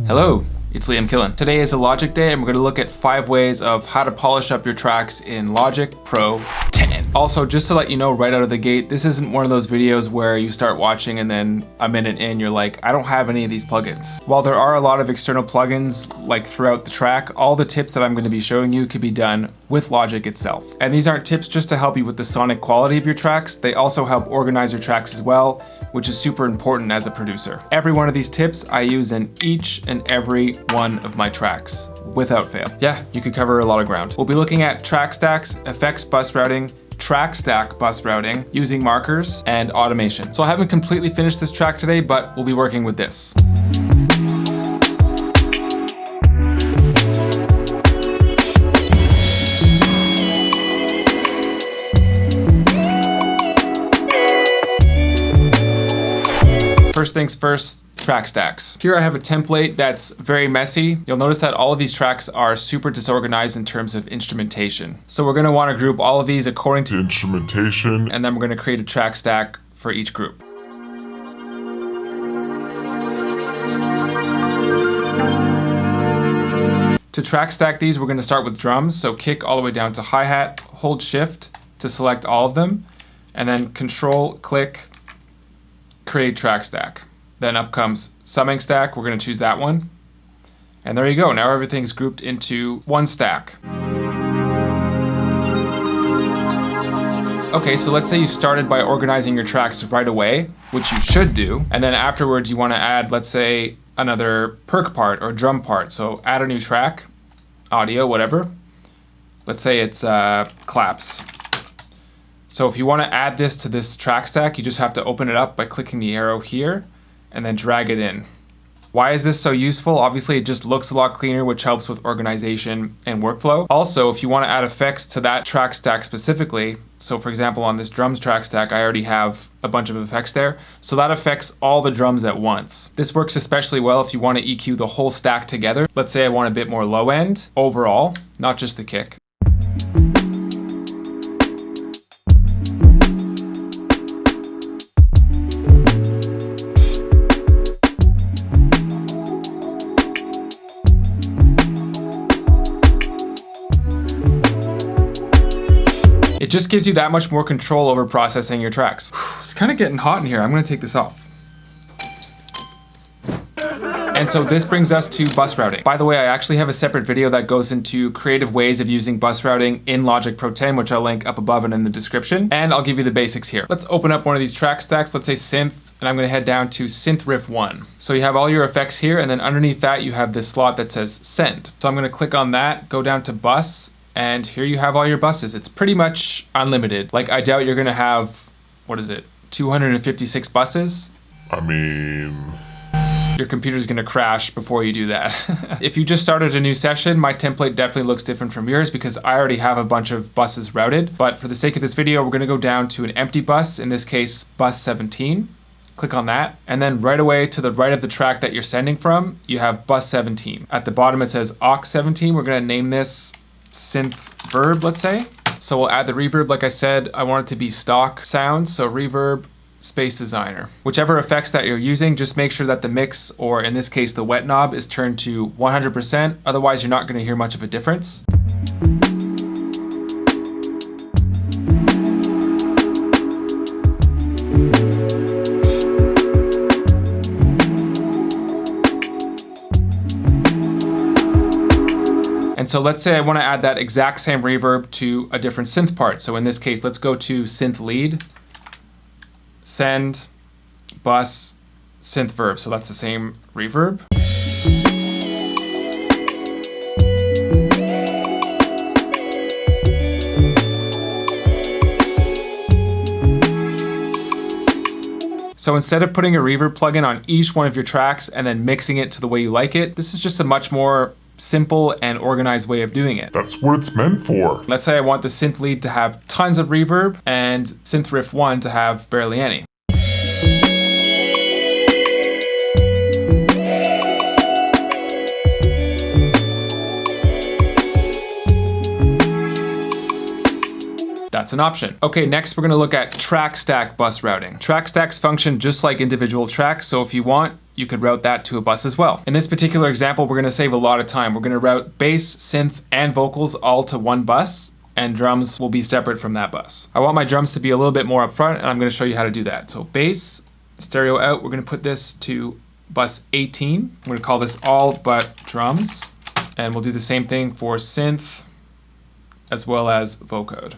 Hello, it's Liam Killen. Today is a Logic day and we're going to look at 5 ways of how to polish up your tracks in Logic Pro 10. Also, just to let you know right out of the gate, this isn't one of those videos where you start watching and then a minute in you're like, I don't have any of these plugins. While there are a lot of external plugins like throughout the track, all the tips that I'm going to be showing you could be done with Logic itself. And these aren't tips just to help you with the sonic quality of your tracks, they also help organize your tracks as well, which is super important as a producer. Every one of these tips I use in each and every one of my tracks, without fail. Yeah, you could cover a lot of ground. We'll be looking at track stacks, effects bus routing, track stack bus routing, using markers, and automation. So I haven't completely finished this track today, but we'll be working with this. First things first, track stacks. Here I have a template that's very messy. You'll notice that all of these tracks are super disorganized in terms of instrumentation. So we're gonna wanna group all of these according to instrumentation, and then we're gonna create a track stack for each group. To track stack these, we're gonna start with drums. So kick all the way down to hi-hat, hold shift to select all of them, and then control, click, create track stack. Then up comes summing stack, we're gonna choose that one. And there you go, now everything's grouped into one stack. Okay, so let's say you started by organizing your tracks right away, which you should do, and then afterwards you wanna add, let's say, another perk part or drum part. So add a new track, audio, whatever. Let's say it's claps. So if you want to add this to this track stack, you just have to open it up by clicking the arrow here and then drag it in. Why is this so useful? Obviously, it just looks a lot cleaner, which helps with organization and workflow. Also, if you want to add effects to that track stack specifically, so for example, on this drums track stack, I already have a bunch of effects there. So that affects all the drums at once. This works especially well if you want to EQ the whole stack together. Let's say I want a bit more low end overall, not just the kick. It just gives you that much more control over processing your tracks. It's kind of getting hot in here. I'm gonna take this off. And so this brings us to bus routing. By the way, I actually have a separate video that goes into creative ways of using bus routing in Logic Pro 10, which I'll link up above and in the description. And I'll give you the basics here. Let's open up one of these track stacks. Let's say synth, and I'm gonna head down to synth riff 1. So you have all your effects here, and then underneath that you have this slot that says send. So I'm gonna click on that, go down to bus, and here you have all your buses. It's pretty much unlimited. Like, I doubt you're gonna have, what is it, 256 buses? I mean, your computer's gonna crash before you do that. If you just started a new session, my template definitely looks different from yours because I already have a bunch of buses routed. But for the sake of this video, we're gonna go down to an empty bus, in this case, bus 17. Click on that, and then right away to the right of the track that you're sending from, you have bus 17. At the bottom it says aux 17. We're gonna name this synth verb, let's say. So we'll add the reverb. Like I said, I want it to be stock sounds, so reverb space designer. Whichever effects that you're using, just make sure that the mix, or in this case the wet knob, is turned to 100%, otherwise you're not going to hear much of a difference. And so let's say I want to add that exact same reverb to a different synth part. So in this case, let's go to synth lead, send, bus, synth verb. So that's the same reverb. So instead of putting a reverb plugin on each one of your tracks and then mixing it to the way you like it, this is just a much more simple and organized way of doing it. that's what it's meant for. Let's say I want the synth lead to have tons of reverb and synth riff 1 to have barely any. That's an option. Okay, next we're gonna look at track stack bus routing. Track stacks function just like individual tracks, so if you want, you could route that to a bus as well. In this particular example, we're gonna save a lot of time. We're gonna route bass, synth, and vocals all to one bus, and drums will be separate from that bus. I want my drums to be a little bit more up front, and I'm gonna show you how to do that. So bass, stereo out, we're gonna put this to bus 18. I'm gonna call this all but drums, and we'll do the same thing for synth as well as vocode.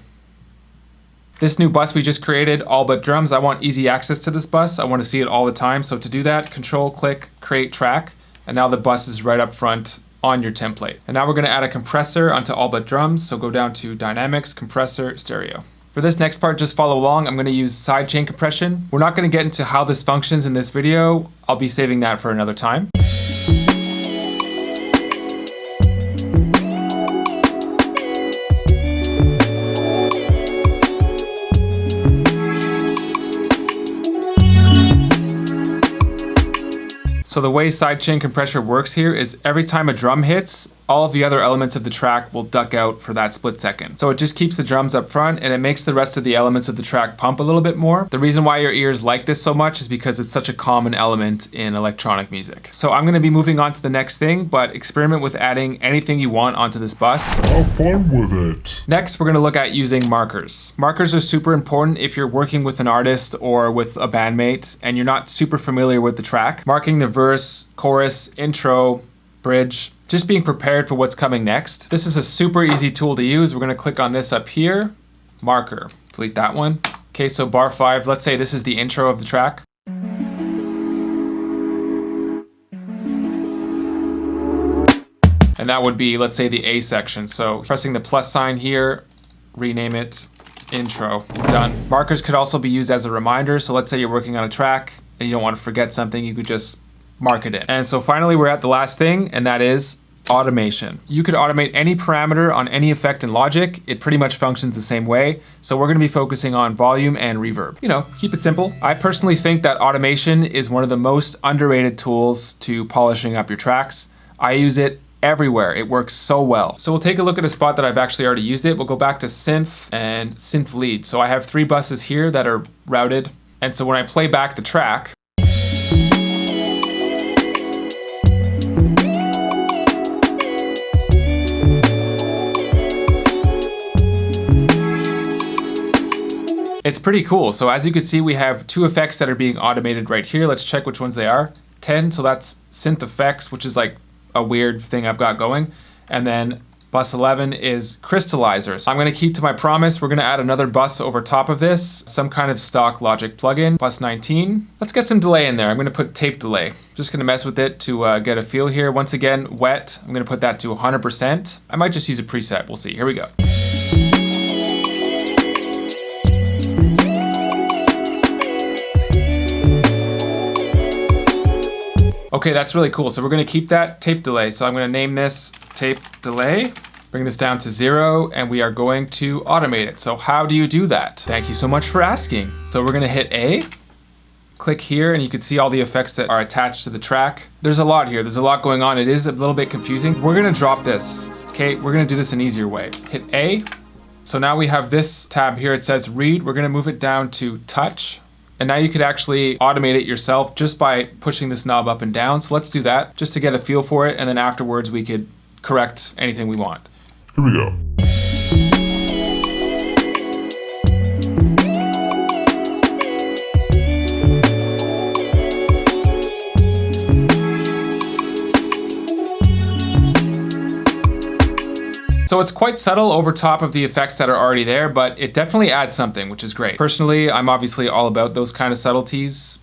This new bus we just created, all but drums, I want easy access to this bus. I want to see it all the time. So to do that, control click, create track, and now the bus is right up front on your template. And now we're going to add a compressor onto all but drums. So go down to dynamics, compressor, stereo. For this next part, just follow along. I'm going to use sidechain compression. We're not going to get into how this functions in this video. I'll be saving that for another time. So the way sidechain compression works here is every time a drum hits, all of the other elements of the track will duck out for that split second. So it just keeps the drums up front and it makes the rest of the elements of the track pump a little bit more. The reason why your ears like this so much is because it's such a common element in electronic music. So I'm gonna be moving on to the next thing, but experiment with adding anything you want onto this bus. Have fun with it. Next, we're gonna look at using markers. Markers are super important if you're working with an artist or with a bandmate and you're not super familiar with the track. Marking the verse, chorus, intro, bridge, just being prepared for what's coming next. This is a super easy tool to use. We're gonna click on this up here, marker, delete that one. Okay, so bar 5, let's say this is the intro of the track. And that would be, let's say, the A section. So pressing the plus sign here, rename it intro, done. Markers could also be used as a reminder. So let's say you're working on a track and you don't want to forget something, you could just mark it in. And so finally, we're at the last thing, and that is automation. You could automate any parameter on any effect in Logic. It pretty much functions the same way. So we're gonna be focusing on volume and reverb. You know, keep it simple. I personally think that automation is one of the most underrated tools to polishing up your tracks. I use it everywhere. It works so well. So we'll take a look at a spot that I've actually already used it. We'll go back to synth and synth lead. So I have 3 buses here that are routed. And so when I play back the track, it's pretty cool. So as you can see, we have 2 effects that are being automated right here. Let's check which ones they are. 10, so that's synth effects, which is like a weird thing I've got going. And then bus 11 is crystallizer. So I'm gonna keep to my promise. We're gonna add another bus over top of this, some kind of stock Logic plugin. Bus 19, let's get some delay in there. I'm gonna put tape delay. Just gonna mess with it to get a feel here. Once again, wet, I'm gonna put that to 100%. I might just use a preset, we'll see, here we go. Okay, that's really cool. So we're gonna keep that tape delay. So I'm gonna name this tape delay, bring this down to 0, and we are going to automate it. So how do you do that? Thank you so much for asking. So we're gonna hit A, click here, and you can see all the effects that are attached to the track. There's a lot here, there's a lot going on. It is a little bit confusing. We're gonna drop this, okay? We're gonna do this an easier way. Hit A. So now we have this tab here, it says read. We're gonna move it down to touch. And now you could actually automate it yourself just by pushing this knob up and down. So let's do that just to get a feel for it. And then afterwards we could correct anything we want. Here we go. So it's quite subtle over top of the effects that are already there, but it definitely adds something, which is great. Personally, I'm obviously all about those kind of subtleties.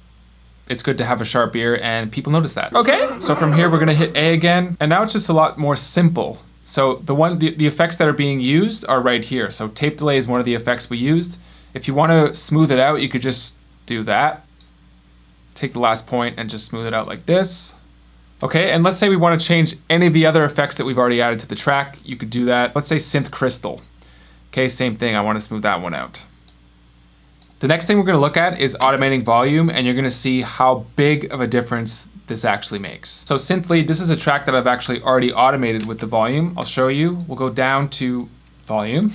It's good to have a sharp ear and people notice that. Okay, so from here we're gonna hit A again, and now it's just a lot more simple. So the effects that are being used are right here. So tape delay is one of the effects we used. If you wanna smooth it out, you could just do that. Take the last point and just smooth it out like this. Okay, and let's say we want to change any of the other effects that we've already added to the track. You could do that. Let's say synth crystal. Okay, same thing. I want to smooth that one out. The next thing we're going to look at is automating volume, and you're going to see how big of a difference this actually makes. So synth lead, this is a track that I've actually already automated with the volume. I'll show you. We'll go down to volume.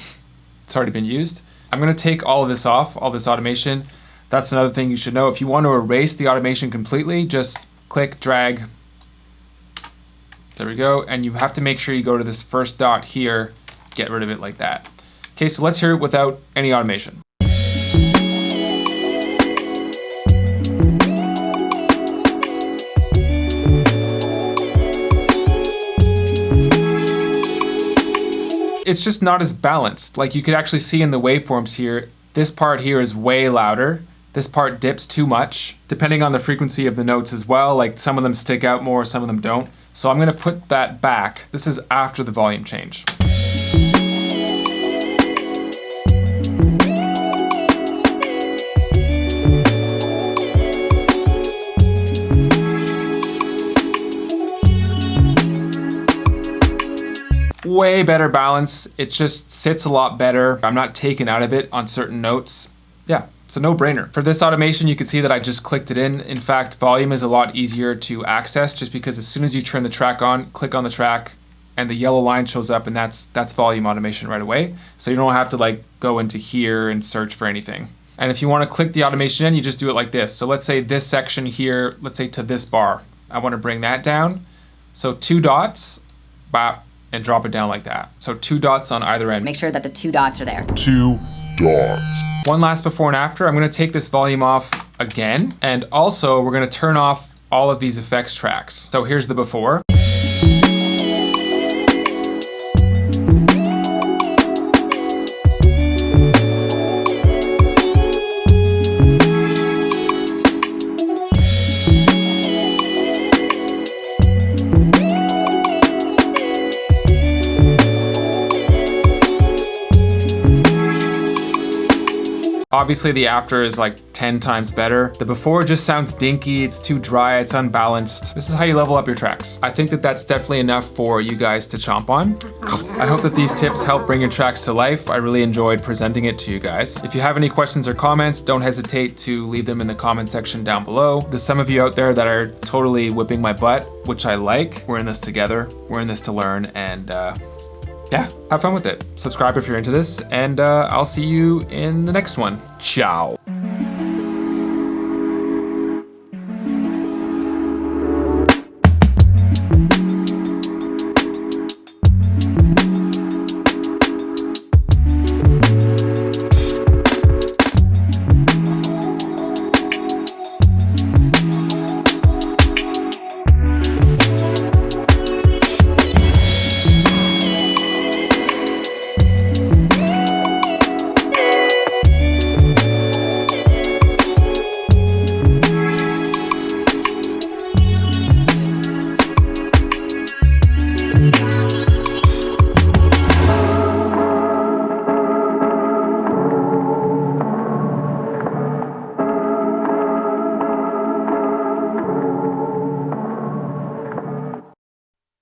It's already been used. I'm going to take all of this off, all this automation. That's another thing you should know. If you want to erase the automation completely, just click, drag. There we go. And you have to make sure you go to this first dot here, get rid of it like that. Okay, so let's hear it without any automation. It's just not as balanced. Like you could actually see in the waveforms here, this part here is way louder. This part dips too much, depending on the frequency of the notes as well. Like some of them stick out more, some of them don't. So I'm gonna put that back. This is after the volume change. Way better balance. It just sits a lot better. I'm not taken out of it on certain notes. Yeah, it's a no-brainer. For this automation, you can see that I just clicked it in. In fact, volume is a lot easier to access just because as soon as you turn the track on, click on the track, and the yellow line shows up, and that's volume automation right away. So you don't have to like go into here and search for anything. And if you want to click the automation in, you just do it like this. So let's say this section here, let's say to this bar. I want to bring that down. So 2 dots, bop, and drop it down like that. So 2 dots on either end. Make sure that the 2 dots are there. 2 dots. One last before and after. I'm gonna take this volume off again. And also we're gonna turn off all of these effects tracks. So here's the before. Obviously the after is like 10 times better. The before just sounds dinky, it's too dry, it's unbalanced. This is how you level up your tracks. I think that that's definitely enough for you guys to chomp on. I hope that these tips help bring your tracks to life. I really enjoyed presenting it to you guys. If you have any questions or comments, don't hesitate to leave them in the comment section down below. There's some of you out there that are totally whipping my butt, which I like. We're in this together. We're in this to learn, and yeah, have fun with it. Subscribe if you're into this, and I'll see you in the next one. Ciao.